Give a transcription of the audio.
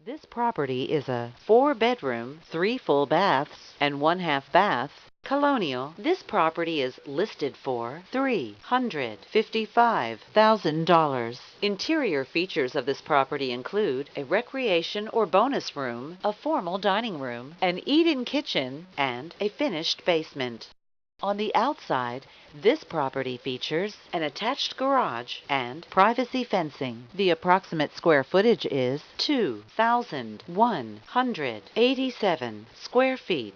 This property is a 4-bedroom, 3 full baths, and 1/2 bath, colonial. This property is listed for $355,000. Interior features of this property include a recreation or bonus room, a formal dining room, an eat-in kitchen, and a finished basement. On the outside, this property features an attached garage and privacy fencing. The approximate square footage is 2,187 square feet.